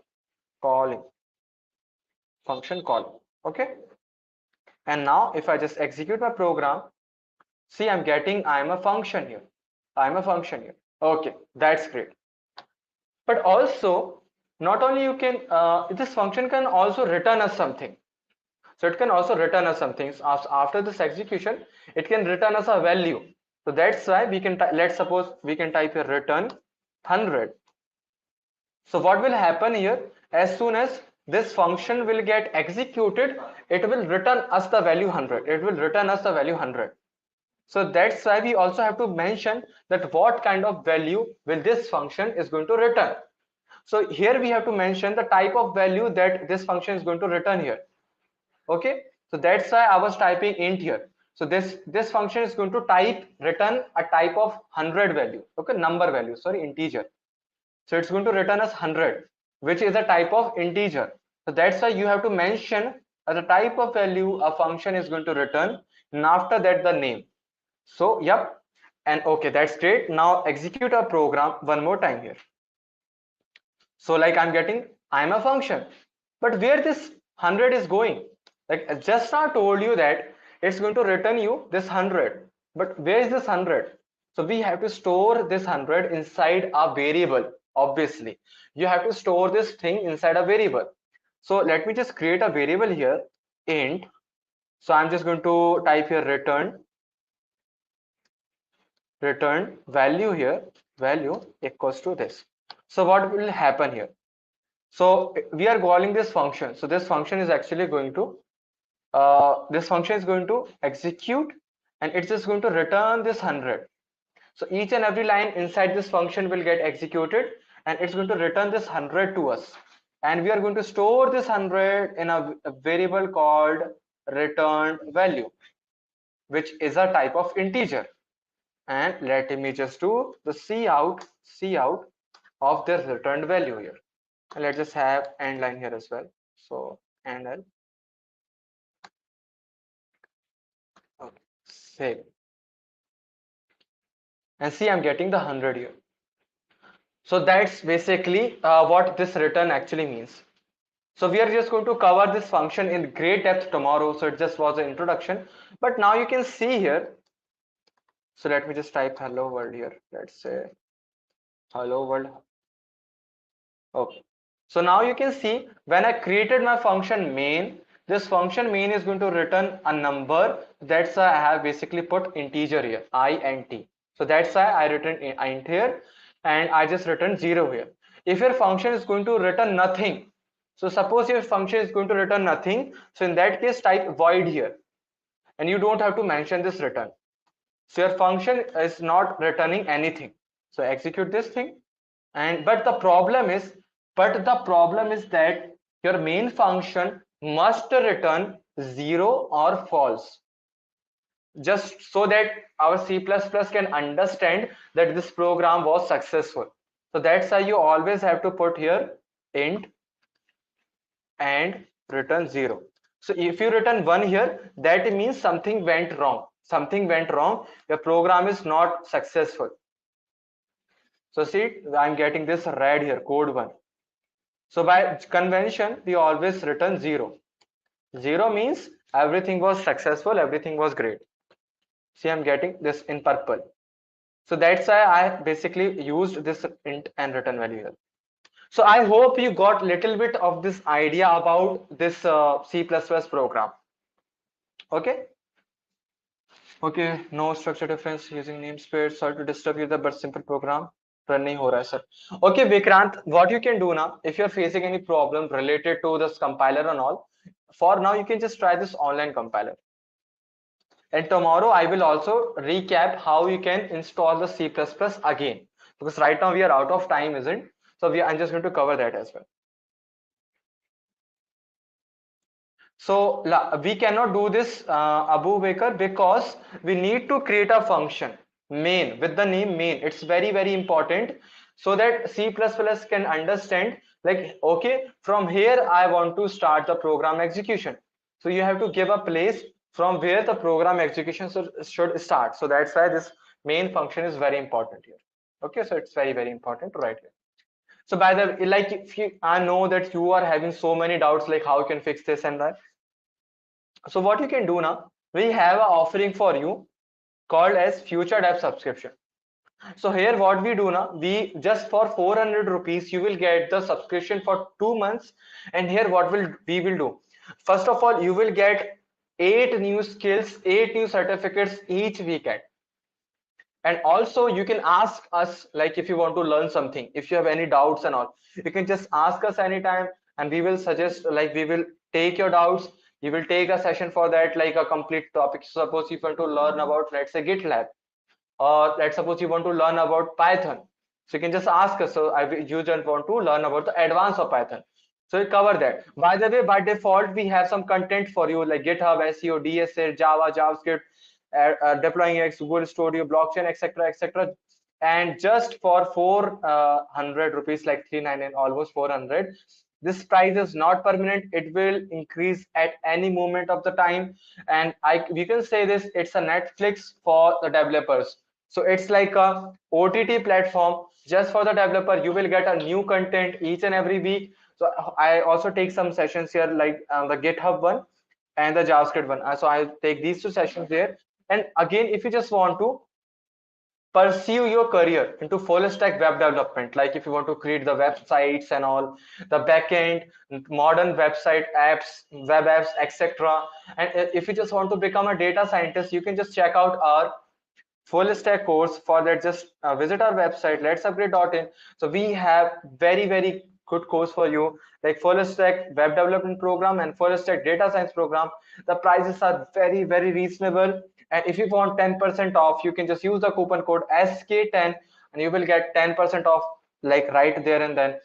function calling. Okay, and now if I just execute my program, see, I'm a function here. Okay, that's great. But also, not only you can, this function can also return us something. So it can also return us something. After this execution, it can return us a value. So that's why we can, let's suppose we can type here return 100. So what will happen here? As soon as this function will get executed, it will return us the value 100. So that's why we also have to mention that what kind of value will this function is going to return. So here we have to mention the type of value that this function is going to return here. Okay, so that's why I was typing int here. So this function is going to return a type of 100 value, okay, number value, sorry, integer. So it's going to return as 100, which is a type of integer. So that's why you have to mention the type of value a function is going to return, and after that the name. So yep, and okay, that's great. Now execute our program one more time here. So like I'm a function, but where this 100 is going? Like just now I told you that it's going to return you this 100, but where is this 100? So we have to store this 100 inside a variable. Obviously you have to store this thing inside a variable. So let me just create a variable here, int. So I'm just going to type here return value here, value equals to this. So what will happen here? So we are calling this function. So this function is actually going to execute, and it's just going to return this 100. So each and every line inside this function will get executed, and it's going to return this 100 to us. And we are going to store this 100 in a variable called return value, which is a type of integer. And let me just do the cout of this returned value here. And let's just have end line here as well. So end l. Okay, save. And see, I'm getting the 100 here. So that's basically what this return actually means. So we are just going to cover this function in great depth tomorrow. So it just was an introduction, but now you can see here. So let me just type hello world here. Let's say hello world. Okay. So now you can see when I created my function main, this function main is going to return a number. That's why I have basically put integer here, int. So that's why I written int here, and I just written 0 here. If your function is going to return nothing, so suppose your function is going to return nothing, so in that case type void here, and you don't have to mention this return. So your function is not returning anything. So execute this thing, and but the problem is that your main function must return 0 or false, just so that our C++ can understand that this program was successful. So that's why you always have to put here int and return 0. So if you return 1 here, that means something went wrong. Your program is not successful. So see, I'm getting this red here, code 1. So by convention, we always return 0. 0 means everything was successful, everything was great. See, I'm getting this in purple. So that's why I basically used this int and return value here. So I hope you got little bit of this idea about this C++ program. Okay. Okay, no structure difference using namespace. Sorry to disturb you, but simple program run nahi ho raha hai, sir. Okay, Vikrant, what you can do now, if you're facing any problem related to this compiler and all, for now you can just try this online compiler. And tomorrow I will also recap how you can install the C++ again, because right now we are out of time, isn't? So I'm just going to cover that as well. So we cannot do this, Abu Baker, because we need to create a function main with the name main. It's very, very important, so that C++ can understand, like, okay, from here I want to start the program execution. So you have to give a place from where the program execution should start. So that's why this main function is very important here. Okay, so it's very, very important to write here. So by the way, like, I know that you are having so many doubts, like how you can fix this and that. So what you can do now, we have an offering for you called as Future Dev subscription. So here what we do now, we just for 400 rupees you will get the subscription for 2 months. And here what we will do, first of all, you will get 8 new skills, 8 new certificates each weekend. And also you can ask us, like, if you want to learn something, if you have any doubts and all, you can just ask us anytime, and we will suggest, like, we will take your doubts. You will take a session for that, like a complete topic. Suppose you want to learn about, let's say, GitLab, or let's suppose you want to learn about Python. So you can just ask us. So you just want to learn about the advance of Python. So we cover that. By the way, by default, we have some content for you, like GitHub, SEO, DSA, Java, JavaScript. deploying X, Google Studio, blockchain, etc., etc. And just for 400 rupees, like 399, almost 400. This price is not permanent. It will increase at any moment of the time. And we can say this, it's a Netflix for the developers. So it's like a OTT platform just for the developer. You will get a new content each and every week. So I also take some sessions here, like the GitHub one and the JavaScript one. So I'll take these two sessions there. And again, if you just want to pursue your career into full stack web development, like if you want to create the websites and all, the backend, modern website apps, web apps, etc. And if you just want to become a data scientist, you can just check out our full stack course. For that, just visit our website letsupgrade.in. So we have very good course for you, like full stack web development program and full stack data science program. The prices are very reasonable, and if you want 10% off, you can just use the coupon code SK10 and you will get 10% off, like right there and then.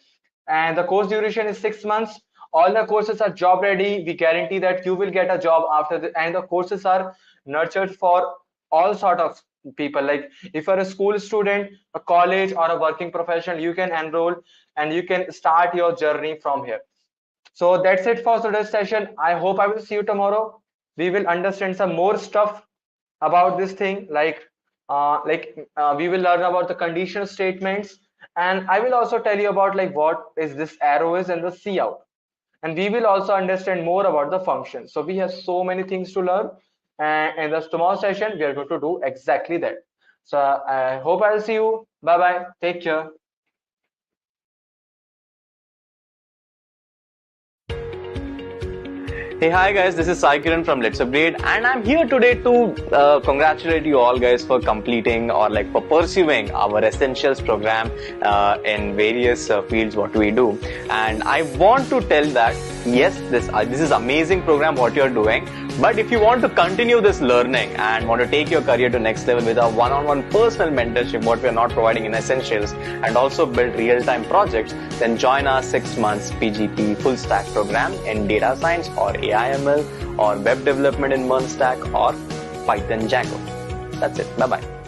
And the course duration is 6 months. All the courses are job ready. We guarantee that you will get a job after the, and the courses are nurtured for all sort of people. Like if you're a school student, a college, or a working professional, you can enroll and you can start your journey from here. So that's it for today's session. I hope I will see you tomorrow. We will understand some more stuff about this thing, like we will learn about the conditional statements, and I will also tell you about like what is this arrow is and the cout, and we will also understand more about the function. So we have so many things to learn, and in the tomorrow session we are going to do exactly that. So I hope I'll see you. Bye bye, take care. Hey, hi guys, this is Sai Kiran from LetsUpgrade, and I'm here today to congratulate you all guys for completing or like for pursuing our Essentials program in various fields what we do. And I want to tell that yes, this is amazing program what you're doing, but if you want to continue this learning and want to take your career to next level with a one-on-one personal mentorship what we are not providing in Essentials, and also build real-time projects, then join our 6 months PGP full stack program in data science or AI/ML or web development in MERN stack or Python Django. That's it. Bye-bye.